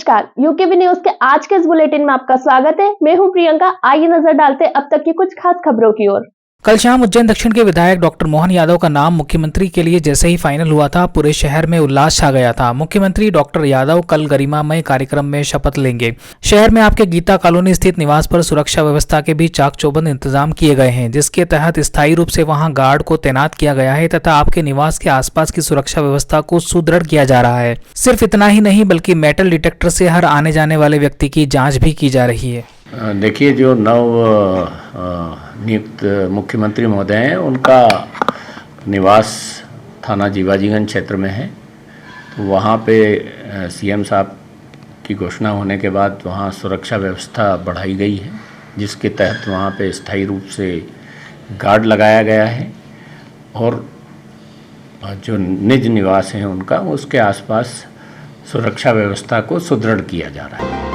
नमस्कार, यूकेबी न्यूज के आज के इस बुलेटिन में आपका स्वागत है। मैं हूं प्रियंका। आइए नजर डालते हैं अब तक की कुछ खास खबरों की ओर। कल शाम उज्जैन दक्षिण के विधायक डॉक्टर मोहन यादव का नाम मुख्यमंत्री के लिए जैसे ही फाइनल हुआ था, पूरे शहर में उल्लास छा गया था। मुख्यमंत्री डॉक्टर यादव कल गरिमामय कार्यक्रम में शपथ लेंगे। शहर में आपके गीता कॉलोनी स्थित निवास पर सुरक्षा व्यवस्था के भी चाक चौबंद इंतजाम किए गए हैं, जिसके तहत स्थायी रूप से वहां गार्ड को तैनात किया गया है तथा आपके निवास के आसपास की सुरक्षा व्यवस्था को सुदृढ़ किया जा रहा है। सिर्फ इतना ही नहीं, बल्कि मेटल डिटेक्टर से हर आने जाने वाले व्यक्ति की जाँच भी की जा रही है। देखिए, जो नव नियुक्त मुख्यमंत्री महोदय हैं, उनका निवास थाना जीवाजीगंज क्षेत्र में है। तो वहाँ पे सीएम साहब की घोषणा होने के बाद वहाँ सुरक्षा व्यवस्था बढ़ाई गई है, जिसके तहत वहाँ पे स्थायी रूप से गार्ड लगाया गया है और जो निज निवास हैं उनका, उसके आसपास सुरक्षा व्यवस्था को सुदृढ़ किया जा रहा है।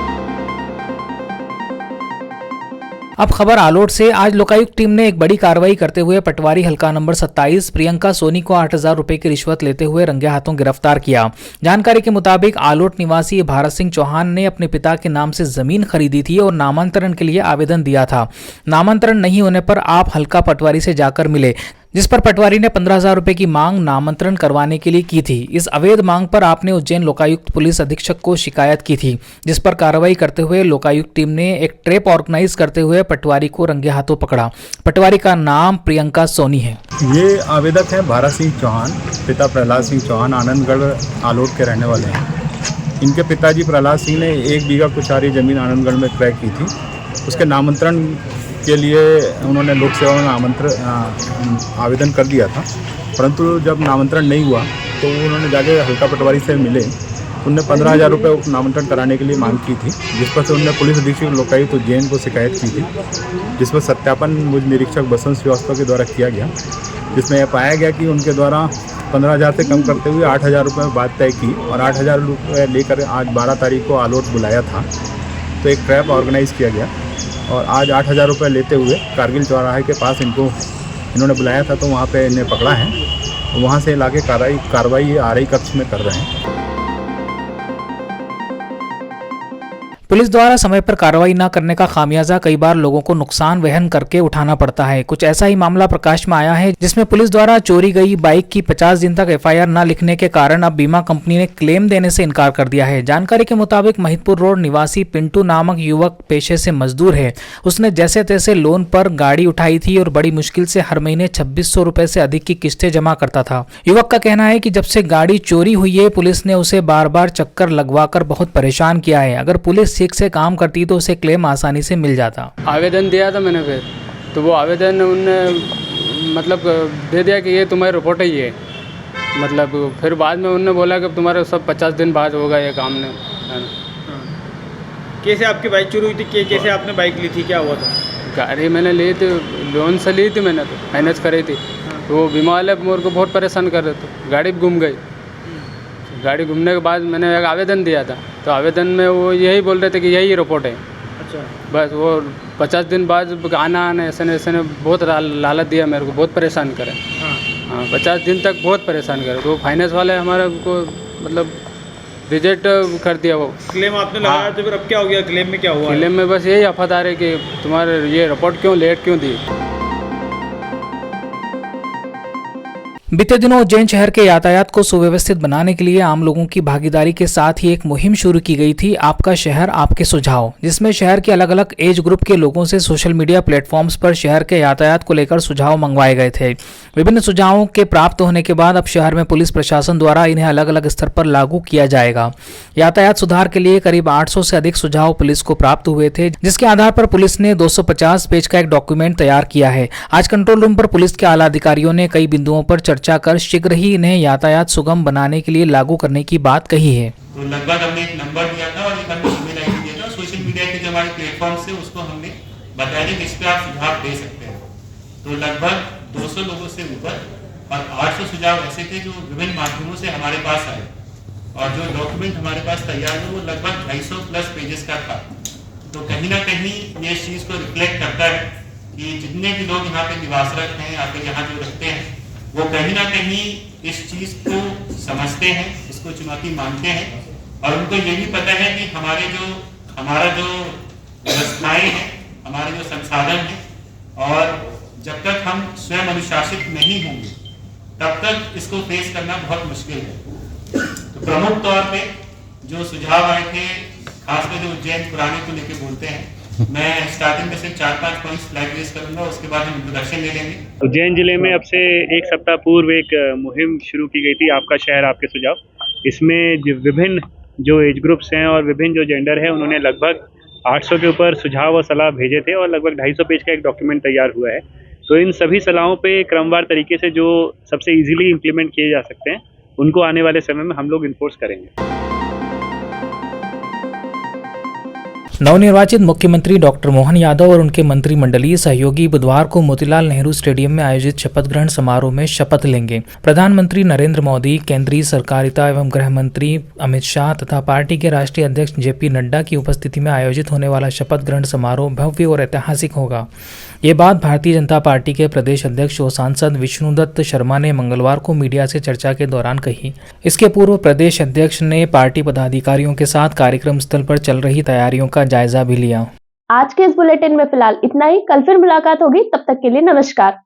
अब खबर आलोट से। आज लोकायुक्त टीम ने एक बड़ी कार्रवाई करते हुए पटवारी हल्का नंबर 27 प्रियंका सोनी को 8,000 रुपए की रिश्वत लेते हुए रंगे हाथों गिरफ्तार किया। जानकारी के मुताबिक आलोट निवासी भारत सिंह चौहान ने अपने पिता के नाम से जमीन खरीदी थी और नामांतरण के लिए आवेदन दिया था। नामांतरण नहीं होने पर आप हल्का पटवारी से जाकर मिले, जिस पर पटवारी ने 15,000 रुपए की मांग नामांतरण करवाने के लिए की थी। इस अवैध मांग पर आपने उज्जैन लोकायुक्त पुलिस अधीक्षक को शिकायत की थी, जिस पर कार्रवाई करते हुए लोकायुक्त टीम ने एक ट्रैप ऑर्गेनाइज करते हुए पटवारी को रंगे हाथों पकड़ा। पटवारी का नाम प्रियंका सोनी है। ये आवेदक है भारत सिंह चौहान, पिता प्रहलाद सिंह चौहान आनंदगढ़ आलोट के रहने वाले हैं। इनके पिताजी प्रहलाद सिंह ने 1 बीघा कुछारी जमीन आनंदगढ़ में क्रय की थी। उसके नामांतरण के लिए उन्होंने लोक सेवा में आवेदन कर दिया था, परंतु जब नामांतरण नहीं हुआ तो उन्होंने जाके हल्का पटवारी से मिले। उन्होंने 15,000 रुपये नामांतरण कराने के लिए मांग की थी, जिस पर से उन्होंने पुलिस अधीक्षक लोकायुक्त उज्जैन को शिकायत की थी, जिस पर सत्यापन मुझ निरीक्षक बसंत श्रीवास्तव के द्वारा किया गया, जिसमें यह पाया गया कि उनके द्वारा 15,000 से कम करते हुए 8,000 रुपये में बात तय की और 8,000 रुपये लेकर आज 12 तारीख को आलोट बुलाया था। तो एक ट्रैप ऑर्गेनाइज़ किया गया और आज 8,000 रुपये लेते हुए कारगिल चौराहे के पास इन्होंने बुलाया था, तो वहाँ पे इन्हें पकड़ा है। वहाँ से लाके कार्रवाई आरई कक्ष में कर रहे हैं। पुलिस द्वारा समय पर कार्रवाई न करने का खामियाजा कई बार लोगों को नुकसान वहन करके उठाना पड़ता है। कुछ ऐसा ही मामला प्रकाश में आया है, जिसमें पुलिस द्वारा चोरी गई बाइक की 50 दिन तक एफआईआर न लिखने के कारण अब बीमा कंपनी ने क्लेम देने से इनकार कर दिया है। जानकारी के मुताबिक महिदपुर रोड निवासी पिंटू नामक युवक पेशे से मजदूर है। उसने जैसे तैसे लोन पर गाड़ी उठाई थी और बड़ी मुश्किल से हर महीने 2,600 रुपए से अधिक की किस्तें जमा करता था। युवक का कहना है कि जब से गाड़ी चोरी हुई है, पुलिस ने उसे बार बार चक्कर लगवाकर बहुत परेशान किया है। अगर पुलिस ठीक से काम करती तो उसे क्लेम आसानी से मिल जाता। आवेदन दिया था मैंने, फिर तो वो आवेदन उनने मतलब दे दिया कि ये तुम्हारी रिपोर्ट है ये, मतलब फिर बाद में उन्होंने बोला कि तुम्हारे सब 50 दिन बाद होगा ये काम ने। कैसे आपकी बाइक चोरी हुई थी? कैसे आपने बाइक ली थी? क्या हुआ था? गाड़ी मैंने ली थी, लोन से ली थी मैंने, तो फाइनेंस करी थी। तो वो बीमा वाले मेरे को बहुत परेशान कर रहे थे। गाड़ी गुम गई। गाड़ी घूमने के बाद मैंने एक आवेदन दिया था, तो आवेदन में वो यही बोल रहे थे कि यही रिपोर्ट है। अच्छा। बस वो 50 दिन बाद आना ऐसे ने बहुत लालच दिया मेरे को, बहुत परेशान करे। हाँ, 50 दिन तक बहुत परेशान करे। तो फाइनेंस वाले हमारे को मतलब रिजेक्ट कर दिया। वो क्लेम आपने लगाया तो फिर अब क्या हो गया? क्लेम में क्या हुआ? क्लेम में बस यही आफत आ रही कि तुम्हारे ये रिपोर्ट क्यों लेट क्यों दी। बीते दिनों उज्जैन शहर के यातायात को सुव्यवस्थित बनाने के लिए आम लोगों की भागीदारी के साथ ही एक मुहिम शुरू की गई थी, आपका शहर आपके सुझाव, जिसमें शहर के अलग अलग एज ग्रुप के लोगों से सोशल मीडिया प्लेटफॉर्म्स पर शहर के यातायात को लेकर सुझाव मंगवाए गए थे। विभिन्न सुझावों के प्राप्त होने के बाद अब शहर में पुलिस प्रशासन द्वारा इन्हें अलग अलग स्तर पर लागू किया जाएगा। यातायात सुधार के लिए करीब 800 से अधिक सुझाव पुलिस को प्राप्त हुए थे, जिसके आधार पर पुलिस ने 250 पेज का एक डॉक्यूमेंट तैयार किया है। आज कंट्रोल रूम पर पुलिस के आला अधिकारियों ने कई बिंदुओं पर चर्चा कर शीघ्र ही इन्हें यातायात सुगम बनाने के लिए लागू करने की बात कही है। तो लगभग हमने एक नंबर दिया था और एक हमने ईमेल आईडी दिया था। सोशल मीडिया के जो हमारे प्लेटफॉर्म से उसको हमने बताया कि इस पे आप सुझाव दे सकते हैं। तो लगभग 200 लोगों से ऊपर और 800 सुझाव ऐसे थे जो विभिन्न माध्यमों से हमारे पास आए और जो डॉक्यूमेंट हमारे पास तैयार हुआ वो लगभग 250 प्लस पेजेस का था। तो कहीं ना कहीं ये इस चीज को रिफ्लेक्ट करता है कि जितने भी लोग यहाँ पे निवासरत हैं, यहाँ पे यहाँ जो रहते हैं, वो कहीं ना कहीं इस चीज को समझते हैं, इसको चुनौती मानते हैं और उनको ये भी पता है कि हमारा जो व्यवस्थाएं हैं, हमारे जो संसाधन हैं, और जब तक हम स्वयं अनुशासित नहीं होंगे तब तक इसको फेस करना बहुत मुश्किल है। तो प्रमुख तौर पे जो सुझाव आए थे, खासकर जो उज्जैन पुराने को लेके बोलते हैं, मैं स्टार्टिंग में सिर्फ 4-5 पॉइंट्स फ्लैग रेज करूंगा, उसके बाद हम इंट्रोडक्शन ले लेंगे। उज्जैन जिले में अब से एक सप्ताह पूर्व एक मुहिम शुरू की गई थी, आपका शहर आपके सुझाव। इसमें विभिन्न जो एज ग्रुप्स हैं और विभिन्न जो जेंडर है, उन्होंने लगभग 800 के ऊपर सुझाव और सलाह भेजे थे और लगभग 250 पेज का एक डॉक्यूमेंट तैयार हुआ है। तो इन सभी सलाहों पे क्रमवार तरीके से जो सबसे इजीली इम्प्लीमेंट किए जा सकते हैं, उनको आने वाले समय में हम लोग इन्फोर्स करेंगे। नवनिर्वाचित मुख्यमंत्री डॉक्टर मोहन यादव और उनके मंत्रिमंडलीय सहयोगी बुधवार को मोतीलाल नेहरू स्टेडियम में आयोजित शपथ ग्रहण समारोह में शपथ लेंगे। प्रधानमंत्री नरेंद्र मोदी, केंद्रीय सहकारिता एवं गृह मंत्री अमित शाह तथा पार्टी के राष्ट्रीय अध्यक्ष जेपी नड्डा की उपस्थिति में आयोजित होने वाला शपथ ग्रहण समारोह भव्य और ऐतिहासिक होगा। ये बात भारतीय जनता पार्टी के प्रदेश अध्यक्ष और सांसद विष्णुदत्त शर्मा ने मंगलवार को मीडिया से चर्चा के दौरान कही। इसके पूर्व प्रदेश अध्यक्ष ने पार्टी पदाधिकारियों के साथ कार्यक्रम स्थल पर चल रही तैयारियों का जायजा भी लिया। आज के इस बुलेटिन में फिलहाल इतना ही। कल फिर मुलाकात होगी, तब तक के लिए नमस्कार।